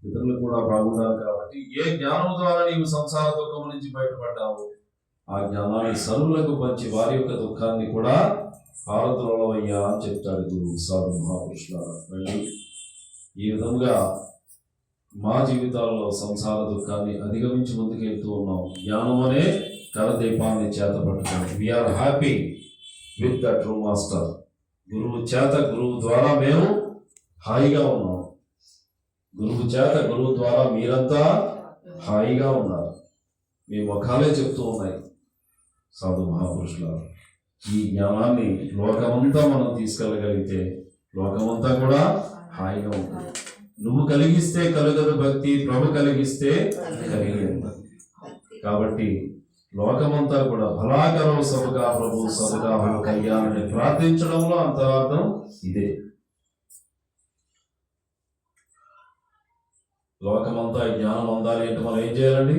ఇతరులు కూడా బాగుండాలి. కాబట్టి ఏ జ్ఞానం ద్వారా నీవు సంసార దుఃఖం నుంచి బయటపడ్డావు, ఆ జ్ఞానాన్ని సర్వులకు పంచి వారి యొక్క దుఃఖాన్ని కూడా పారద్రోలవయ్యా అని చెప్తాడు గురువు. సాధు మహాపురుషులారా, ఈ విధంగా మా జీవితాల్లో సంసార దుఃఖాన్ని అధిగమించి ముందుకెళ్తూ ఉన్నాం. జ్ఞానం అనే కరదీపాన్ని చేత పట్టుకోండి. We are happy with the true master. గురువు చేత, గురువు ద్వారా మేము హాయిగా ఉన్నాం. గురువు చేత, గురువు ద్వారా మీరంతా హాయిగా ఉన్నారు. మీ ముఖాలే చెప్తూ ఉన్నాయి. సాధు మహాపురుషులారా, ఈ జ్ఞానాన్ని లోకమంతా మనం తీసుకెళ్ళగలిగితే లోకమంతా కూడా హాయిగా ఉంటుంది. నువ్వు కలిగిస్తే కలుగదు భక్తి, ప్రభు కలిగిస్తే కలిగేది. కాబట్టి లోకమంతా కూడా భలాకరో సబుగా ప్రభు సబుగా కళ్యాణని ప్రార్థించడంలో అంతరార్థం ఇదే. లోకమంతా జ్ఞానం అందాలి అంటే మనం ఏం చేయాలండి?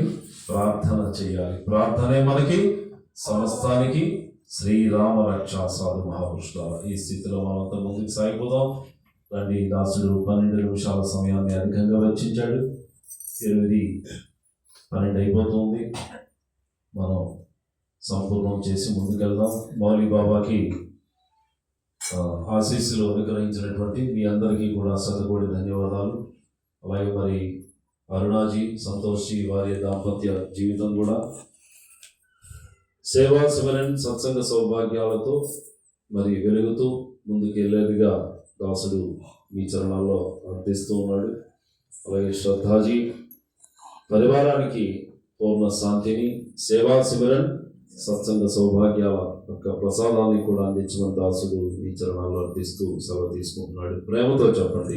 ప్రార్థన చేయాలి. ప్రార్థనే మనకి సమస్తానికి శ్రీరామ రక్ష. సాధు మహాపురుషులారా, ఈ స్థితిలో మనంతా ముందుకు సాగిపోదాం రండి. దాసుడు 12 నిమిషాల సమయాన్ని అధికంగా వెచ్చించాడు. 8:12 అయిపోతుంది. మనం సంపూర్ణం చేసి ముందుకెళ్దాం. మౌలి బాబాకి ఆశీస్సులు అనుగ్రహించినటువంటి మీ అందరికీ కూడా శతకోటి ధన్యవాదాలు. అలాగే మరి అరుణాజీ, సంతోష్జీ వారి దాంపత్య జీవితం కూడా సేవా శివరన్ సత్సంగ సౌభాగ్యాలతో మరి వెలుగుతూ ముందుకు వెళ్ళేదిగా దాసుడు మీ చరణాల్లో అర్థిస్తూ ఉన్నాడు. అలాగే శ్రద్ధాజీ పరివారానికి పూర్ణ శాంతిని, సేవా శిబిరన్ సత్సంగ సౌభాగ్యాల యొక్క ప్రసాదాన్ని కూడా అందించిన దాసుడు మీ చరణాల్లో అర్థిస్తూ సెలవు తీసుకుంటున్నాడు. ప్రేమతో చెప్పండి.